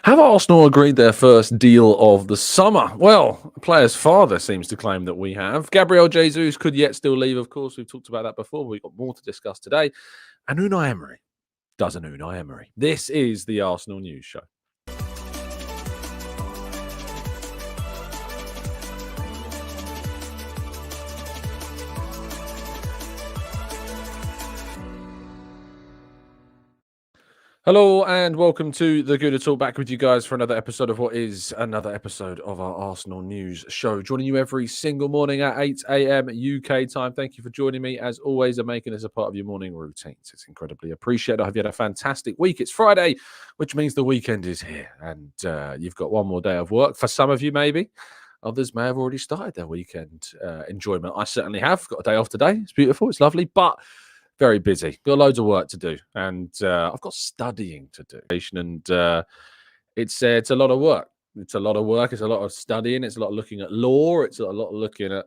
Have Arsenal agreed their first deal of the summer? Well, a player's father seems to claim that we have. Gabriel Jesus could yet still leave, of course. We've talked about that before. We've got more to discuss today. And Unai Emery does an Unai Emery. This is the Arsenal News Show. Hello and welcome to the Gooner Talk, back with you guys for another episode of what is another episode of our Arsenal News Show. Joining you every single morning at 8 a.m. UK time. Thank you for joining me as always and making this a part of your morning routines. It's incredibly appreciated. I hope you had a fantastic week. It's Friday, which means the weekend is here and you've got one more day of work. For some of you, maybe. Others may have already started their weekend enjoyment. I certainly have. Got a day off today. It's beautiful. It's lovely. But very busy. Got loads of work to do, and I've got studying to do. And it's a lot of work. It's a lot of work. It's a lot of studying. It's a lot of looking at law. It's a lot of looking at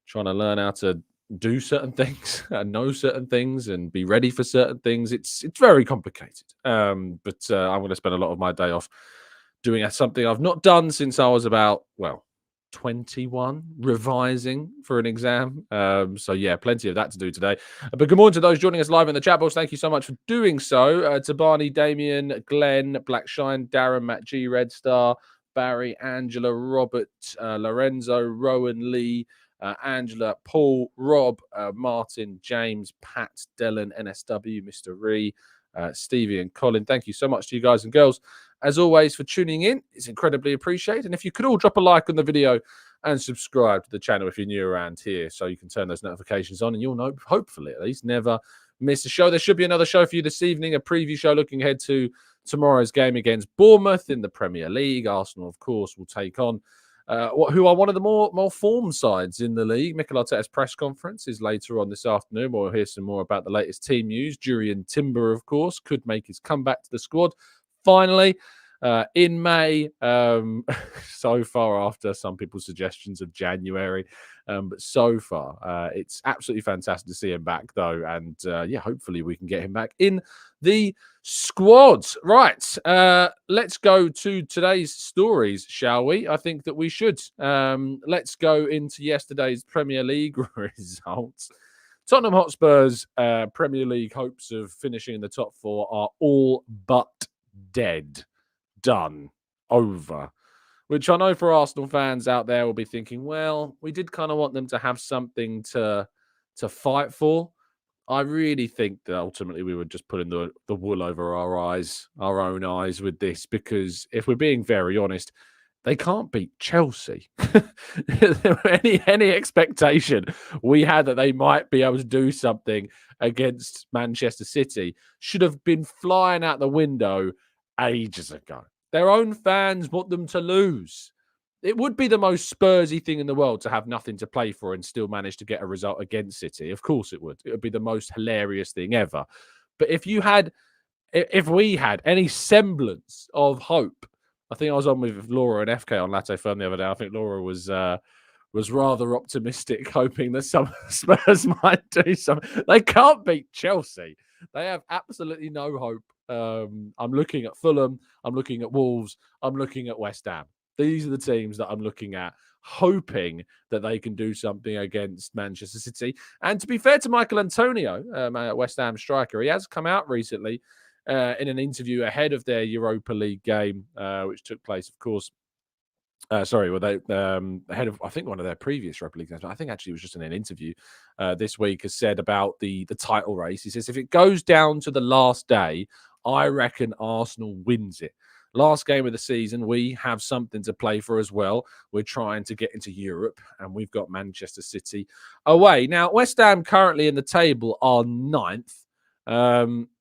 trying to learn how to do certain things and know certain things and be ready for certain things. It's very complicated. But I'm going to spend a lot of my day off doing something I've not done since I was about 21, revising for an exam. So yeah, plenty of that to do today. But good morning to those joining us live in the chat box. Thank you so much for doing so. To Barney, Damien, Glenn, Blackshine, Darren, Matt G, Red Star, Barry, Angela, Robert, Lorenzo, Rowan, Lee, Angela, Paul, Rob, Martin, James, Pat, Dylan, NSW, Mr. Ree, Stevie and Colin. Thank you so much to you guys and girls, as always, for tuning in. It's incredibly appreciated. And if you could all drop a like on the video and subscribe to the channel if you're new around here, so you can turn those notifications on and you'll know, hopefully at least, never miss a show. There should be another show for you this evening, a preview show looking ahead to tomorrow's game against Bournemouth in the Premier League. Arsenal, of course, will take on who are one of the more form sides in the league. Mikel Arteta's press conference is later on this afternoon. We'll hear some more about the latest team news. Jurriën Timber, of course, could make his comeback to the squad finally in May. So far, after some people's suggestions of January, but so far it's absolutely fantastic to see him back, though, and hopefully we can get him back in the squad. Right, let's go to today's stories, shall we? I think that we should. Let's go into yesterday's Premier League results. Tottenham Hotspur's Premier League hopes of finishing in the top four are all but dead, done, over. Which I know for Arsenal fans out there will be thinking, well, we did kind of want them to have something to fight for. I really think that ultimately we were just putting the wool over our eyes, our own eyes with this, because if we're being very honest, they can't beat Chelsea. any expectation we had that they might be able to do something against Manchester City should have been flying out the window ages ago. Their own fans want them to lose. It would be the most Spursy thing in the world to have nothing to play for and still manage to get a result against City. Of course it would. It would be the most hilarious thing ever. But if we had any semblance of hope, I think I was on with Laura and FK on Latte Firm the other day. I think Laura was rather optimistic, hoping that some Spurs might do something. They can't beat Chelsea. They have absolutely no hope. I'm looking at Fulham. I'm looking at Wolves. I'm looking at West Ham. These are the teams that I'm looking at, hoping that they can do something against Manchester City. And to be fair to Michael Antonio, West Ham striker, he has come out recently in an interview ahead of their Europa League game, which took place, of course. Ahead of, I think, one of their previous Europa League games. I think actually it was just in an interview this week, has said about the title race. He says, if it goes down to the last day, I reckon Arsenal wins it. Last game of the season, we have something to play for as well. We're trying to get into Europe, and we've got Manchester City away. Now, West Ham currently in the table are 9th.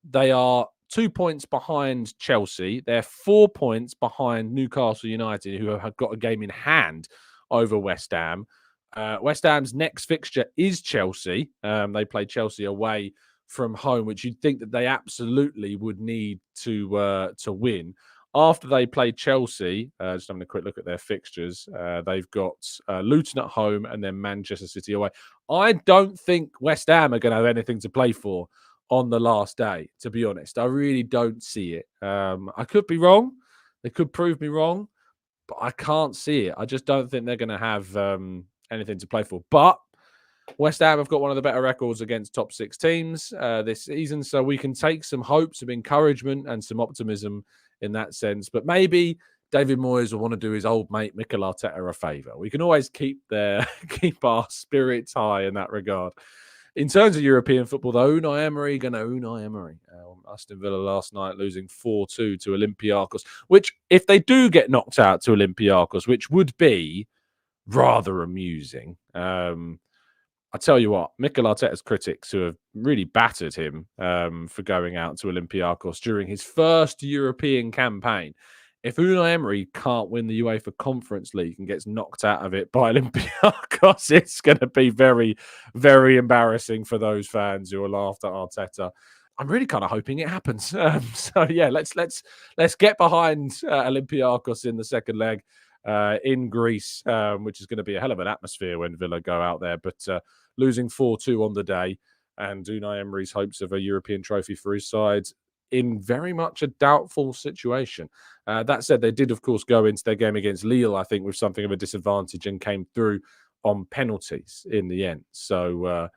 They are 2 points behind Chelsea. They're 4 points behind Newcastle United, who have got a game in hand over West Ham. West Ham's next fixture is Chelsea. They play Chelsea away from home, which you'd think that they absolutely would need to win. After they play Chelsea, just having a quick look at their fixtures, they've got Luton at home and then Manchester City away. I don't think West Ham are going to have anything to play for on the last day, to be honest. I really don't see it. I could be wrong. They could prove me wrong, but I can't see it. I just don't think they're going to have anything to play for. But West Ham have got one of the better records against top six teams this season, so we can take some hope, some encouragement, and some optimism in that sense. But maybe David Moyes will want to do his old mate Mikel Arteta a favour. We can always keep our spirits high in that regard. In terms of European football, though, Unai Emery. Aston Villa last night losing 4-2 to Olympiacos, which, if they do get knocked out to Olympiacos, which would be rather amusing. I tell you what, Mikel Arteta's critics who have really battered him for going out to Olympiacos during his first European campaign. If Unai Emery can't win the UEFA Conference League and gets knocked out of it by Olympiacos, it's going to be very, very embarrassing for those fans who are laughed at Arteta. I'm really kind of hoping it happens. So yeah, let's get behind Olympiacos in the second leg in Greece, which is going to be a hell of an atmosphere when Villa go out there. But losing 4-2 on the day, and Unai Emery's hopes of a European trophy for his side in very much a doubtful situation. That said, they did, of course, go into their game against Lille, I think, with something of a disadvantage and came through on penalties in the end. So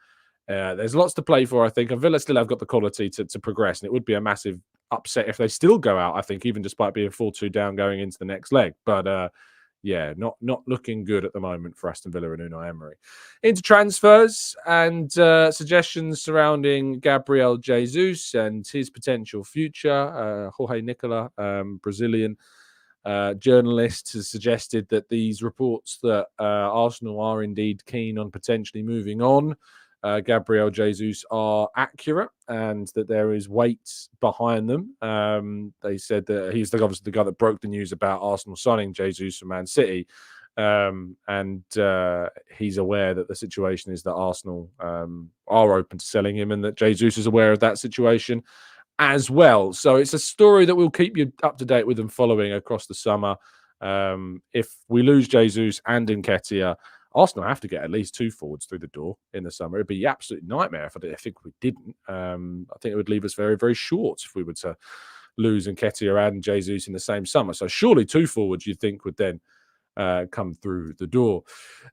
there's lots to play for, I think. And Villa still have got the quality to progress. And it would be a massive upset if they still go out, I think, even despite being 4-2 down going into the next leg. But yeah, not looking good at the moment for Aston Villa and Unai Emery. Into transfers and suggestions surrounding Gabriel Jesus and his potential future. Jorge Nicola, Brazilian journalist, has suggested that these reports that Arsenal are indeed keen on potentially moving on Gabriel Jesus are accurate and that there is weight behind them. They said that he's obviously the guy that broke the news about Arsenal signing Jesus from Man City. And he's aware that the situation is that Arsenal are open to selling him and that Jesus is aware of that situation as well. So it's a story that we'll keep you up to date with and following across the summer. If we lose Jesus and Nketiah, Arsenal have to get at least two forwards through the door in the summer. It'd be an absolute nightmare if I think we didn't. I think it would leave us very, very short if we were to lose Nketiah and Jesus in the same summer. So surely two forwards you'd think would then come through the door.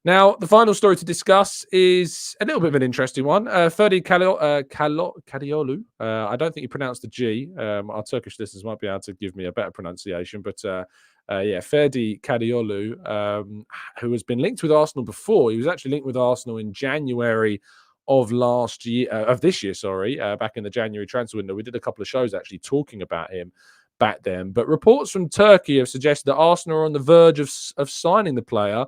Now, the final story to discuss is a little bit of an interesting one. Ferdi Kadioglu. I don't think you pronounced the G. Our Turkish listeners might be able to give me a better pronunciation, but yeah, Ferdi Kadioglu, who has been linked with Arsenal before. He was actually linked with Arsenal in January of this year, back in the January transfer window. We did a couple of shows actually talking about him back then. But reports from Turkey have suggested that Arsenal are on the verge of signing the player.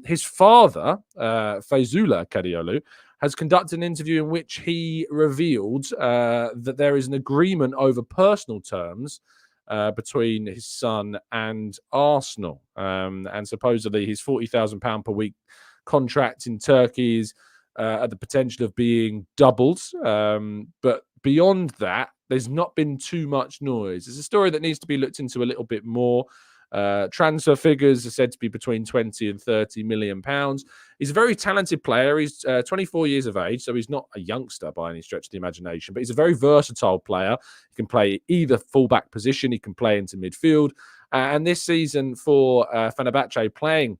His father, Feyzullah Kadioglu, has conducted an interview in which he revealed that there is an agreement over personal terms between his son and Arsenal. And supposedly his £40,000 per week contract in Turkey is at the potential of being doubled. But beyond that, there's not been too much noise. It's a story that needs to be looked into a little bit more. Transfer figures are said to be between 20 and 30 million pounds. He's a very talented player. He's 24 years of age, so he's not a youngster by any stretch of the imagination, but he's a very versatile player. He can play either fullback position, he can play into midfield. And this season for Fenerbahce, playing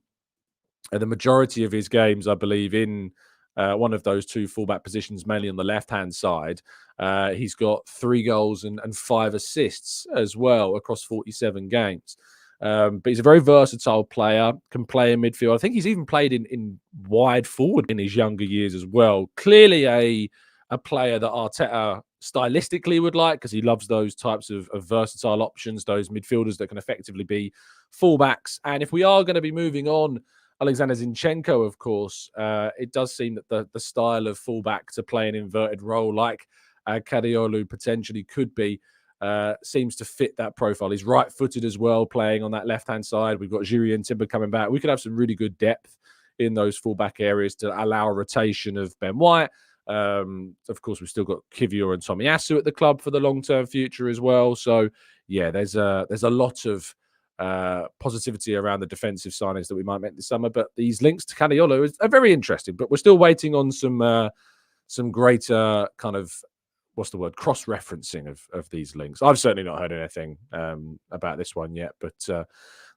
the majority of his games, I believe, in one of those two fullback positions, mainly on the left-hand side. He's got 3 goals and 5 assists as well across 47 games. But he's a very versatile player, can play in midfield. I think he's even played in wide forward in his younger years as well. Clearly a player that Arteta stylistically would like, because he loves those types of versatile options, those midfielders that can effectively be fullbacks. And if we are going to be moving on Alexander Zinchenko, of course, it does seem that the style of fullback to play an inverted role like Kadioglu potentially could be, seems to fit that profile. He's right-footed as well, playing on that left-hand side. We've got Jiri and Timber coming back. We could have some really good depth in those fullback areas to allow a rotation of Ben White. Of course, we've still got Kivior and Tomiyasu at the club for the long-term future as well. So, yeah, there's a lot of positivity around the defensive signings that we might make this summer. But these links to Kadioglu are very interesting. But we're still waiting on some greater kind of, what's the word, cross-referencing of these links. I've certainly not heard anything about this one yet, but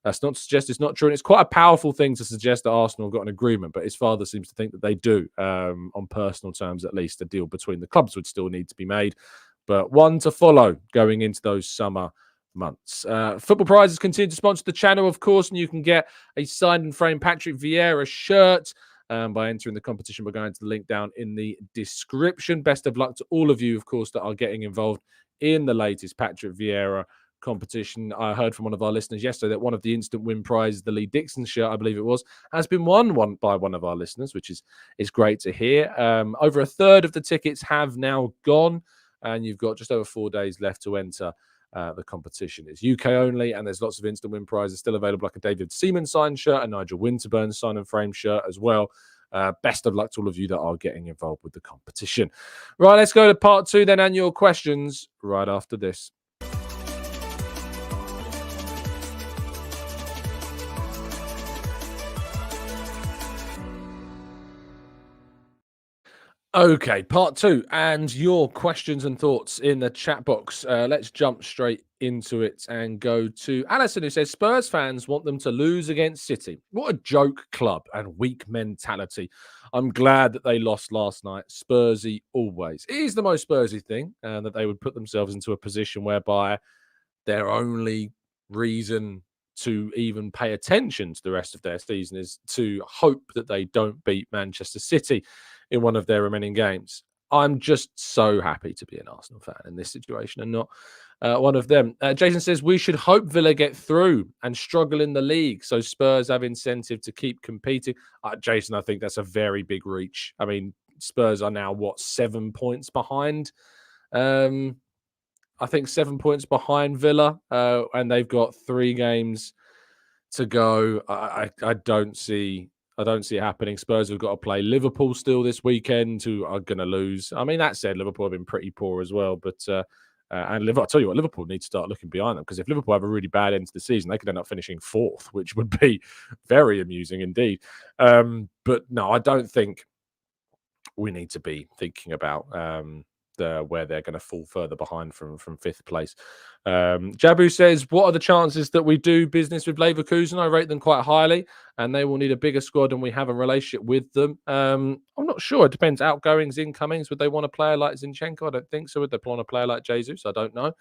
that's not to suggest it's not true. And it's quite a powerful thing to suggest that Arsenal got an agreement, but his father seems to think that they do, on personal terms at least. A deal between the clubs would still need to be made, but one to follow going into those summer months. Football Prizes continue to sponsor the channel, of course, and you can get a signed and framed Patrick Vieira shirt by entering the competition. We're going to the link down in the description. Best of luck to all of you, of course, that are getting involved in the latest Patrick Vieira competition. I heard from one of our listeners yesterday that one of the instant win prizes, the Lee Dixon shirt, I believe it was, has been won by one of our listeners, which is great to hear. Over a third of the tickets have now gone, and you've got just over 4 days left to enter the competition. Is UK only, and there's lots of instant win prizes still available, like a David Seaman signed shirt, a Nigel Winterburn sign and frame shirt as well. Best of luck to all of you that are getting involved with the competition. Right, let's go to part 2 then, and your questions right after this. Okay, part 2, and your questions and thoughts in the chat box. Let's jump straight into it and go to Alison, who says Spurs fans want them to lose against City. What a joke club and weak mentality. I'm glad that they lost last night. Spursy always. It is the most Spursy thing, that they would put themselves into a position whereby their only reason to even pay attention to the rest of their season is to hope that they don't beat Manchester City in one of their remaining games. I'm just so happy to be an Arsenal fan in this situation and not one of them. Jason says we should hope Villa get through and struggle in the league so Spurs have incentive to keep competing. Jason, I think that's a very big reach. I mean, Spurs are now, 7 points behind? I think 7 points behind Villa, and they've got 3 games to go. I don't see it happening. Spurs have got to play Liverpool still this weekend, who are going to lose. I mean, that said, Liverpool have been pretty poor as well. But and Liverpool, I tell you what, Liverpool need to start looking behind them, because if Liverpool have a really bad end to the season, they could end up finishing 4th, which would be very amusing indeed. But no, I don't think we need to be thinking about where they're going to fall further behind from 5th place. Jabu says, what are the chances that we do business with Leverkusen? I rate them quite highly, and they will need a bigger squad, and we have a relationship with them. I'm not sure. It depends. Outgoings, incomings. Would they want a player like Zinchenko? I don't think so. Would they want a player like Jesus? I don't know.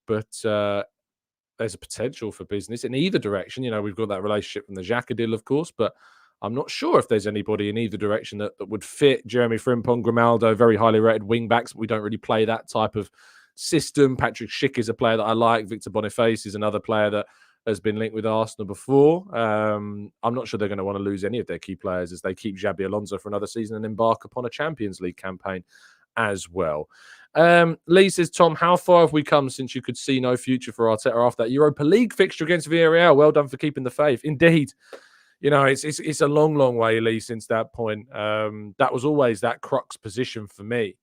But there's a potential for business in either direction. You know, we've got that relationship from the Xhaka deal, of course, but I'm not sure if there's anybody in either direction that would fit. Jeremy Frimpong, Grimaldo, very highly rated wing backs. We don't really play that type of system. Patrick Schick is a player that I like. Victor Boniface is another player that has been linked with Arsenal before. I'm not sure they're going to want to lose any of their key players as they keep Xabi Alonso for another season and embark upon a Champions League campaign as well. Lee says, Tom, how far have we come since you could see no future for Arteta after that Europa League fixture against Villarreal? Well done for keeping the faith. Indeed. You know, it's a long, long way, Lee, since that point. That was always that crux position for me,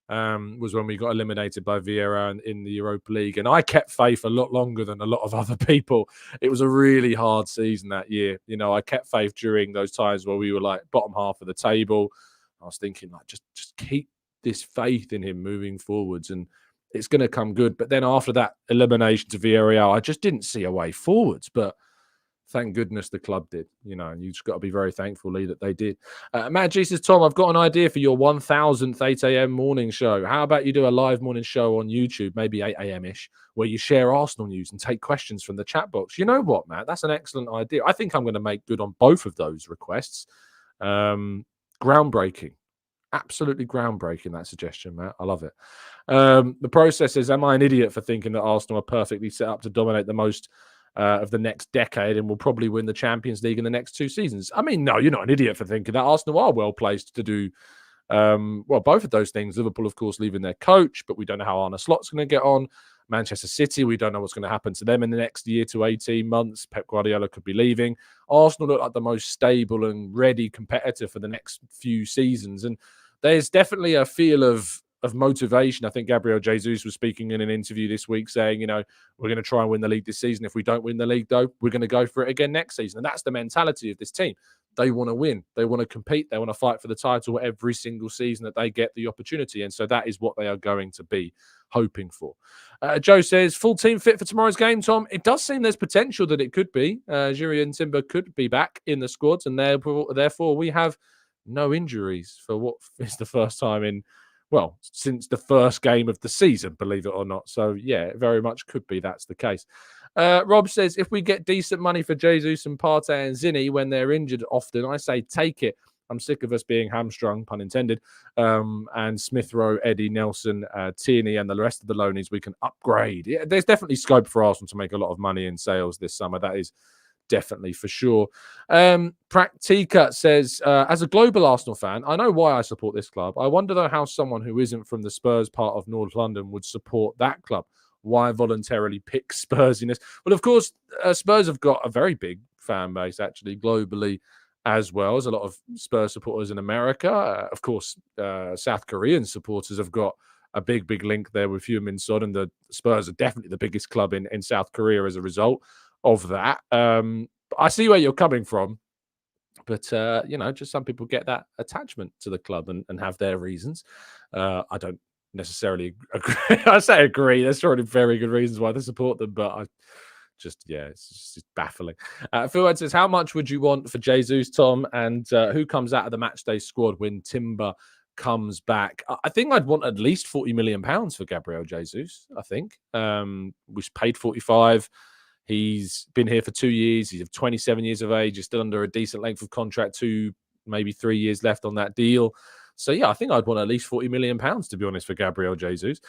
was when we got eliminated by Vieira in the Europa League. And I kept faith a lot longer than a lot of other people. It was a really hard season that year. You know, I kept faith during those times where we were like bottom half of the table. I was thinking, like, just keep this faith in him moving forwards, and it's going to come good. But then after that elimination to Villarreal, I just didn't see a way forwards. But thank goodness the club did, you know, and you've just got to be very thankful, Lee, that they did. Matt G says, Tom, I've got an idea for your 1000th 8 a.m. morning show. How about you do a live morning show on YouTube, maybe 8 a.m.-ish, where you share Arsenal news and take questions from the chat box? You know what, Matt? That's an excellent idea. I think I'm going to make good on both of those requests. Groundbreaking. Absolutely groundbreaking, that suggestion, Matt. I love it. The process says, am I an idiot for thinking that Arsenal are perfectly set up to dominate the most of the next decade and will probably win the Champions League in the next 2 seasons? I mean, no, you're not an idiot for thinking that. Arsenal are well placed to do, both of those things. Liverpool, of course, leaving their coach, but we don't know how Arne Slot's going to get on. Manchester City, we don't know what's going to happen to them in the next year to 18 months. Pep Guardiola could be leaving. Arsenal look like the most stable and ready competitor for the next few seasons. And there's definitely a feel of motivation. I think Gabriel Jesus was speaking in an interview this week saying, you know, we're going to try and win the league this season. If we don't win the league, though, we're going to go for it again next season. And that's the mentality of this team. they want to win. They want to compete. They want to fight for the title every single season that they get the opportunity. And so that is what they are going to be hoping for. Joe says, full team fit for tomorrow's game, Tom. It does seem there's potential that it could be. Jiri and Timber could be back in the squads, and therefore we have no injuries for what is the first time in, well, since the first game of the season, believe it or not. So, yeah, it very much could be that's the case. Rob says, if we get decent money for Jesus and Partey and Zinni when they're injured often, I say take it. I'm sick of us being hamstrung, pun intended. And Smith Rowe, Eddie, Nelson, Tierney, and the rest of the loanies, we can upgrade. Yeah, there's definitely scope for Arsenal to make a lot of money in sales this summer. That is definitely for sure. Praktika says, as a global Arsenal fan, I know why I support this club. I wonder, though, how someone who isn't from the Spurs part of North London would support that club. Why voluntarily pick Spursiness? Well, of course, Spurs have got a very big fan base, actually, globally, as well as a lot of Spurs supporters in America. Of course, South Korean supporters have got a big link there with Heung-min Son, and the Spurs are definitely the biggest club in South Korea as a result of that. I see where you're coming from, but just some people get that attachment to the club and have their reasons. I don't necessarily agree. I say agree. There's probably very good reasons why they support them, but it's just baffling. Phil says, how much would you want for Jesus, Tom? And who comes out of the matchday squad when Timber comes back? I think I'd want at least £40 million for Gabriel Jesus. I think we paid 45. He's been here for 2 years. He's 27 years of age. He's still under a decent length of contract, 2, maybe 3 years left on that deal. So, yeah, I think I'd want at least £40 million, to be honest, for Gabriel Jesus.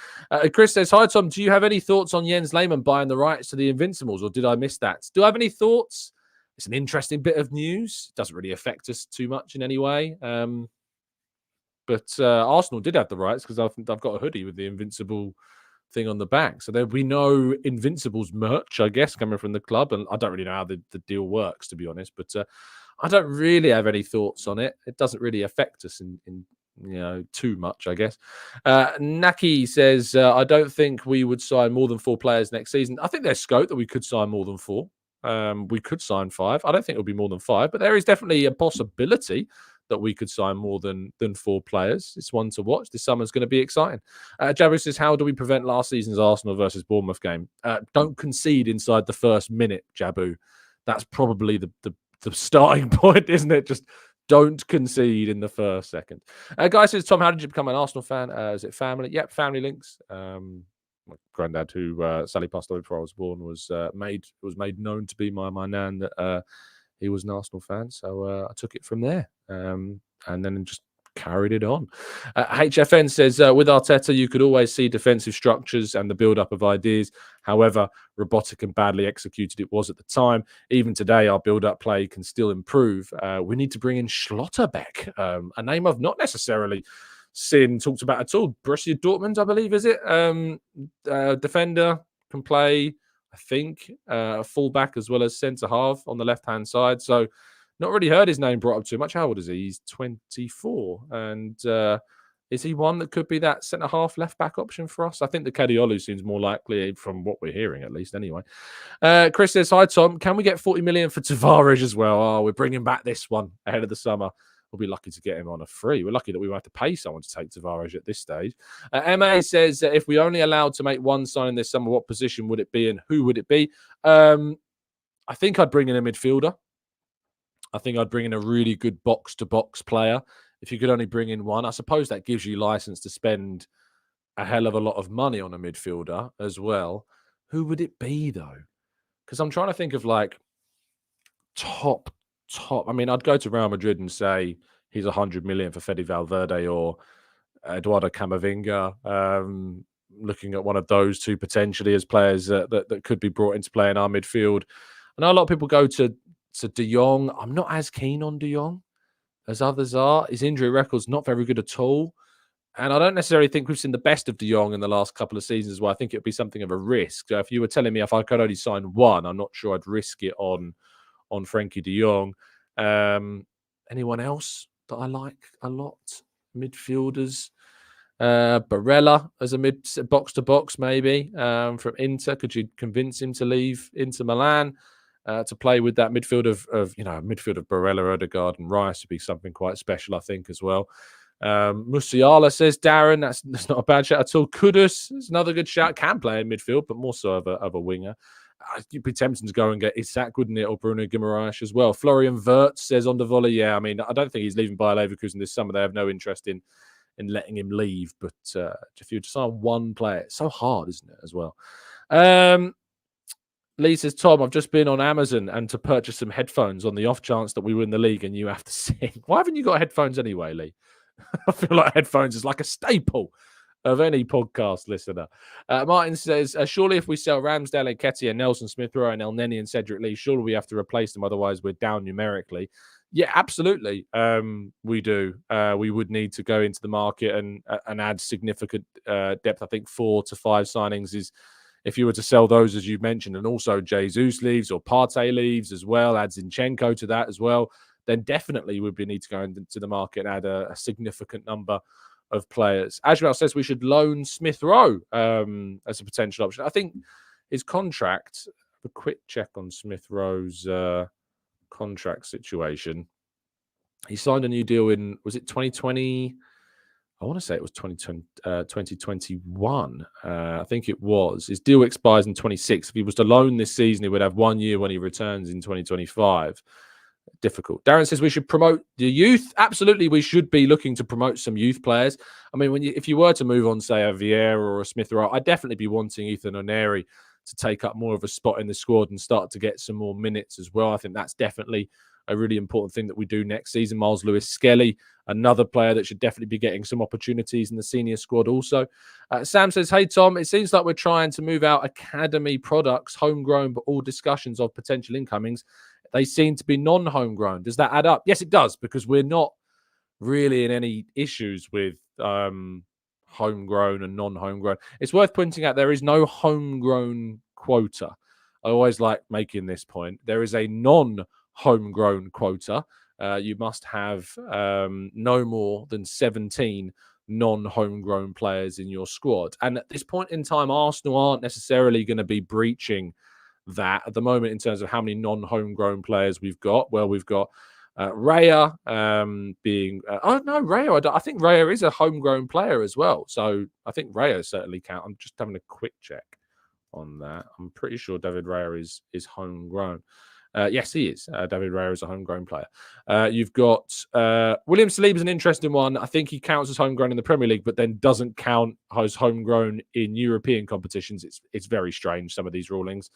Chris says, hi, Tom. Do you have any thoughts on Jens Lehmann buying the rights to the Invincibles, or did I miss that? Do I have any thoughts? It's an interesting bit of news. It doesn't really affect us too much in any way. But Arsenal did have the rights because I've got a hoodie with the Invincible thing on the back. So there'll be no Invincibles merch, I guess, coming from the club. And I don't really know how the deal works, to be honest. But I don't really have any thoughts on it. It doesn't really affect us in too much, I guess. Naki says, I don't think we would sign more than 4 players next season. I think there's scope that we could sign more than 4. We could sign 5. I don't think it'll be more than 5, but there is definitely a possibility that we could sign more than 4 players. It's one to watch. This summer's going to be exciting. Jabu says, how do we prevent last season's Arsenal versus Bournemouth game? Don't concede inside the first minute, Jabu. That's probably the starting point, isn't it? Just don't concede in the first second. Guy says, Tom, how did you become an Arsenal fan? Is it family? Yep, family links. My granddad, who sadly passed away before I was born, was made known to be my nan that he was an Arsenal fan. So I took it from there, and then just carried it on. HFN says, with Arteta, you could always see defensive structures and the build-up of ideas. However, robotic and badly executed it was at the time. Even today, our build-up play can still improve. We need to bring in Schlotterbeck, a name I've not necessarily seen talked about at all. Borussia Dortmund, I believe, is it? Defender, can play, I think, fullback as well as centre-half on the left-hand side. So not really heard his name brought up too much. How old is he? He's 24. And is he one that could be that centre-half left-back option for us? I think the Kadioglu seems more likely from what we're hearing, at least, anyway. Chris says, hi, Tom. Can we get 40 million for Tavares as well? Oh, we're bringing back this one ahead of the summer. We'll be lucky to get him on a free. We're lucky that we won't have to pay someone to take Tavares at this stage. MA says, if we only allowed to make one signing this summer, what position would it be and who would it be? I think I'd bring in a midfielder. I think I'd bring in a really good box-to-box player. If you could only bring in one, I suppose that gives you license to spend a hell of a lot of money on a midfielder as well. Who would it be, though? Because I'm trying to think of, like, top. I mean, I'd go to Real Madrid and say he's 100 million for Fede Valverde or Eduardo Camavinga. Looking at one of those two potentially as players that could be brought into play in our midfield. I know a lot of people go to De Jong. I'm not as keen on De Jong as others are. His injury record's not very good at all. And I don't necessarily think we've seen the best of De Jong in the last couple of seasons, where I think it would be something of a risk. So if you were telling me if I could only sign one, I'm not sure I'd risk it on Frankie de Jong. Anyone else that I like a lot? Midfielders. Barella as a mid box to box, maybe from Inter. Could you convince him to leave Inter Milan? to play with that midfield of midfield of Barella, Odegaard, and Rice would be something quite special, I think, as well. Musiala says, Darren, that's not a bad shout at all. Kudus is another good shout. Can play in midfield, but more so of a winger. You'd be tempted to go and get Isak, wouldn't it? Or Bruno Guimaraes as well. Florian Wirtz says on the volley, yeah, I mean, I don't think he's leaving Bayer Leverkusen this summer. They have no interest in letting him leave. But if you decide one player, it's so hard, isn't it, as well? Lee says, Tom, I've just been on Amazon and to purchase some headphones on the off chance that we win the league and you have to sing. Why haven't you got headphones anyway, Lee? I feel like headphones is like a staple of any podcast listener. Martin says, surely if we sell Ramsdale, Nketiah, Nelson Smith-Rowe, and El Neni and Cedric Lee, surely we have to replace them, otherwise we're down numerically. Yeah, absolutely. We do. We would need to go into the market and add significant depth. I think 4 to 5 signings is, if you were to sell those, as you mentioned, and also Jesus leaves or Partey leaves as well, add Zinchenko to that as well, then definitely we would need to go into the market and add a significant number of players. Ajmal says we should loan Smith-Rowe as a potential option. I think his contract, a quick check on Smith-Rowe's contract situation. He signed a new deal in, was it 2020? I want to say it was 2021. I think it was. His deal expires in 26. If he was to loan this season, he would have 1 year when he returns in 2025. Difficult. Darren says we should promote the youth. Absolutely, we should be looking to promote some youth players. I mean, if you were to move on, say, a Vieira or a Smith-Rowe, I'd definitely be wanting Ethan Emery to take up more of a spot in the squad and start to get some more minutes as well. I think that's definitely a really important thing that we do next season. Miles Lewis-Skelly, another player that should definitely be getting some opportunities in the senior squad also. Sam says, hey, Tom, it seems like we're trying to move out academy products, homegrown, but all discussions of potential incomings, they seem to be non-homegrown. Does that add up? Yes, it does, because we're not really in any issues with homegrown and non-homegrown. It's worth pointing out there is no homegrown quota. I always like making this point. There is a non-homegrown quota. You must have no more than 17 non-homegrown players in your squad. And at this point in time, Arsenal aren't necessarily going to be breaching that at the moment in terms of how many non-homegrown players we've got. Well, we've got Raya being... Raya, I think Raya is a homegrown player as well. So I think Raya certainly count. I'm just having a quick check on that. I'm pretty sure David Raya is homegrown. Yes, he is. David Raya is a homegrown player. You've got William Saliba's an interesting one. I think he counts as homegrown in the Premier League, but then doesn't count as homegrown in European competitions. It's very strange, some of these rulings.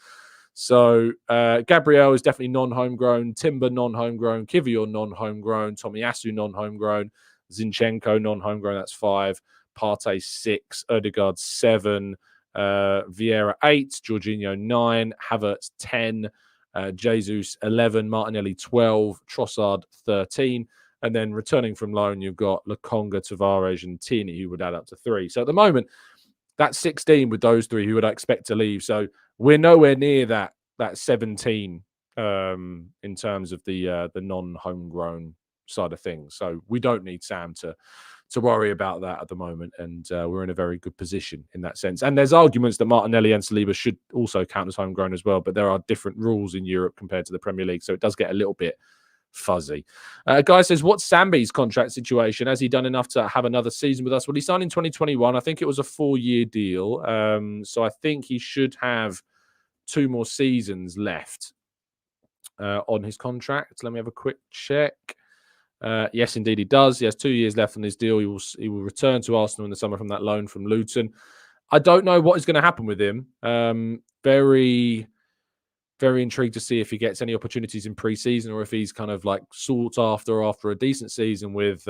So Gabriel is definitely non-homegrown. Timber non-homegrown. Kivior non-homegrown. Tomiyasu non-homegrown. Zinchenko non-homegrown. That's 5. Partey 6. Odegaard 7. Vieira 8. Jorginho 9. Havertz 10. Jesus 11, Martinelli 12, Trossard 13, and then returning from loan, you've got Lokonga, Tavares, and Tierney, who would add up to 3. So at the moment, that's 16 with those 3 who would I expect to leave. So we're nowhere near that 17 in terms of the non-homegrown side of things. So we don't need Sam to worry about that at the moment, and we're in a very good position in that sense. And there's arguments that Martinelli and Saliba should also count as homegrown as well, but there are different rules in Europe compared to the Premier League, so it does get a little bit fuzzy. Guy says, what's Sambi's contract situation? Has he done enough to have another season with us? Well, he signed in 2021. I think it was a 4-year deal, so I think he should have 2 more seasons left on his contract. Let me have a quick check. Yes, indeed, he does. He has 2 years left on his deal. He will return to Arsenal in the summer from that loan from Luton. I don't know what is going to happen with him. Very, very intrigued to see if he gets any opportunities in pre-season or if he's kind of like sought after a decent season with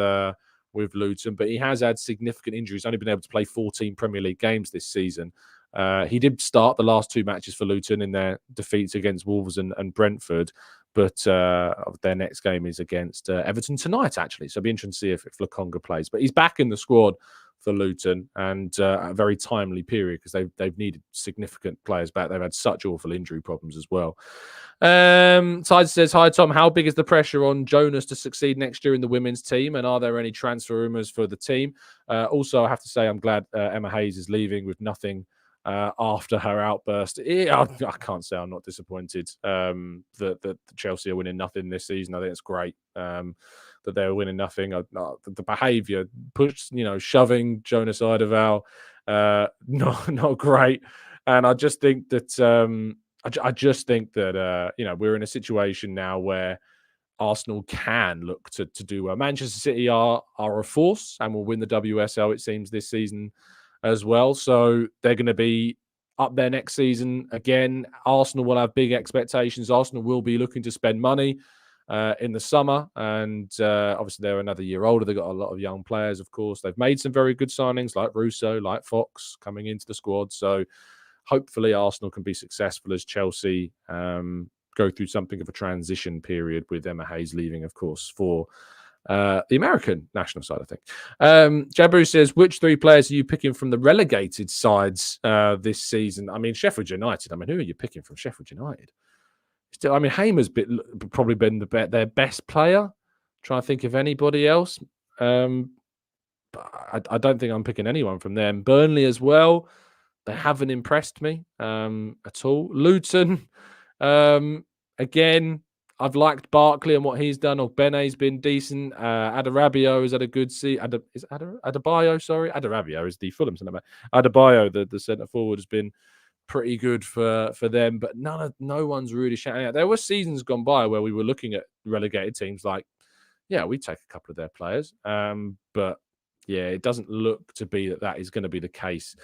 Luton. But he has had significant injuries. Only been able to play 14 Premier League games this season. He did start the last 2 matches for Luton in their defeats against Wolves and Brentford. But their next game is against Everton tonight, actually. So it'll be interesting to see if Lokonga plays. But he's back in the squad for Luton, and a very timely period because they've needed significant players back. They've had such awful injury problems as well. Tide says, hi, Tom. How big is the pressure on Jonas to succeed next year in the women's team? And are there any transfer rumours for the team? Also, I have to say I'm glad Emma Hayes is leaving with nothing after her outburst. I can't say I'm not disappointed that Chelsea are winning nothing this season. I think it's great that they're winning nothing. The behaviour, shoving Jonas Eidevall, not great. And I just think that we're in a situation now where Arsenal can look to do well. Manchester City are a force and will win the WSL, it seems, this season as well. So they're going to be up there next season again. Arsenal will have big expectations. Arsenal will be looking to spend money in the summer. And obviously, they're another year older. They've got a lot of young players, of course. They've made some very good signings like Russo, like Fox coming into the squad. So hopefully Arsenal can be successful as Chelsea go through something of a transition period with Emma Hayes leaving, of course, for the American national side, I think. Jabru says, which three players are you picking from the relegated sides this season? I mean, Sheffield United. I mean, who are you picking from Sheffield United? Still, I mean, Hamer's probably been their best player. Trying to think of anybody else. But I don't think I'm picking anyone from them. Burnley as well. They haven't impressed me at all. Luton, again, I've liked Barkley and what he's done. Ogbene's been decent. Adarabio has had a good season. Adebayo, sorry. Adarabio is the Fulham centre back. Adebayo, the centre forward, has been pretty good for them, but no one's really shouting out. There were seasons gone by where we were looking at relegated teams like, yeah, we'd take a couple of their players. But yeah, it doesn't look to be that is going to be the case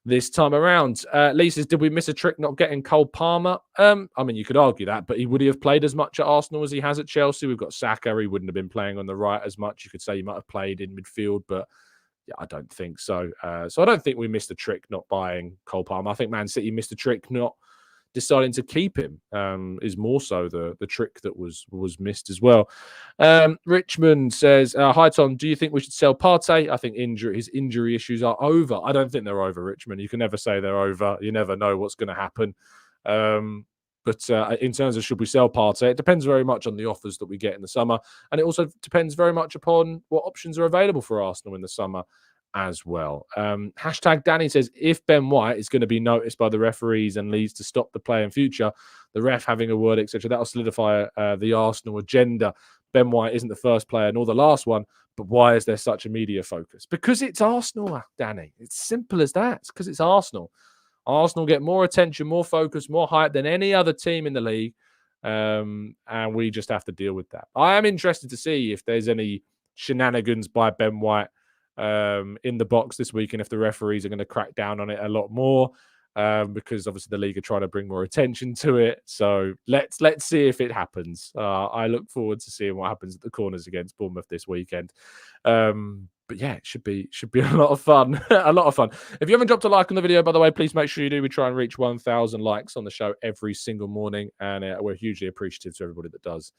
this time around. Lee says, did we miss a trick not getting Cole Palmer? I mean, you could argue that, but would he have played as much at Arsenal as he has at Chelsea? We've got Saka. He wouldn't have been playing on the right as much. You could say he might have played in midfield, but yeah, I don't think so. So I don't think we missed a trick not buying Cole Palmer. I think Man City missed a trick not deciding to keep him is more so the trick that was missed as well. Richmond says, hi Tom, do you think we should sell Partey? I think his injury issues are over. I don't think they're over, Richmond. You can never say they're over. You never know what's going to happen. But in terms of should we sell Partey, it depends very much on the offers that we get in the summer. And it also depends very much upon what options are available for Arsenal in the summer as well. Hashtag Danny says, if Ben White is going to be noticed by the referees and leads to stop the play in future, the ref having a word, etc., that'll solidify the Arsenal agenda. Ben White isn't the first player nor the last one, but why is there such a media focus? Because it's Arsenal, Danny. It's simple as that. It's because it's Arsenal. Arsenal get more attention, more focus, more hype than any other team in the league. And we just have to deal with that. I am interested to see if there's any shenanigans by Ben White in the box this week, and if the referees are going to crack down on it a lot more, because obviously the league are trying to bring more attention to it. So let's see if it happens. I look forward to seeing what happens at the corners against Bournemouth this weekend. But yeah, it should be a lot of fun. A lot of fun. If you haven't dropped a like on the video, by the way, please make sure you do. We try and reach 1,000 likes on the show every single morning, and we're hugely appreciative to everybody that does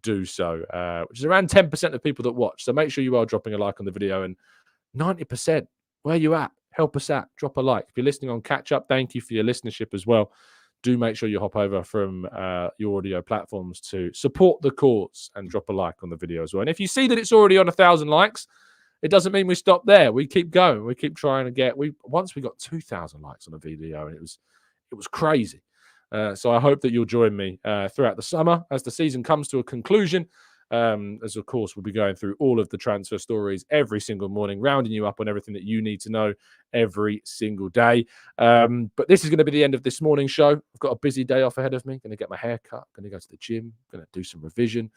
do so, which is around 10% of people that watch. So make sure you are dropping a like on the video, and 90%, where you at? Help us out. Drop a like. If you're listening on catch up, thank you for your listenership as well. Do make sure you hop over from your audio platforms to support the cause and drop a like on the video as well. And if you see that it's already on 1,000 likes, it doesn't mean we stop there. We keep going. We keep trying to get. Once we got 2,000 likes on a video, and it was crazy. So I hope that you'll join me throughout the summer as the season comes to a conclusion. As of course, we'll be going through all of the transfer stories every single morning, rounding you up on everything that you need to know every single day. But this is going to be the end of this morning's show. I've got a busy day off ahead of me. Going to get my hair cut. Going to go to the gym. Going to do some revision.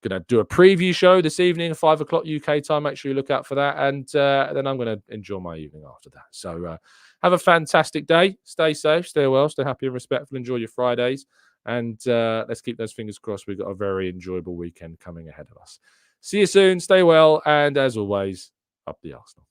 Going to do a preview show this evening at 5 o'clock UK time. Make sure you look out for that. And then I'm going to enjoy my evening after that. So have a fantastic day. Stay safe. Stay well. Stay happy and respectful. Enjoy your Fridays. And let's keep those fingers crossed. We've got a very enjoyable weekend coming ahead of us. See you soon. Stay well. And as always, up the Arsenal.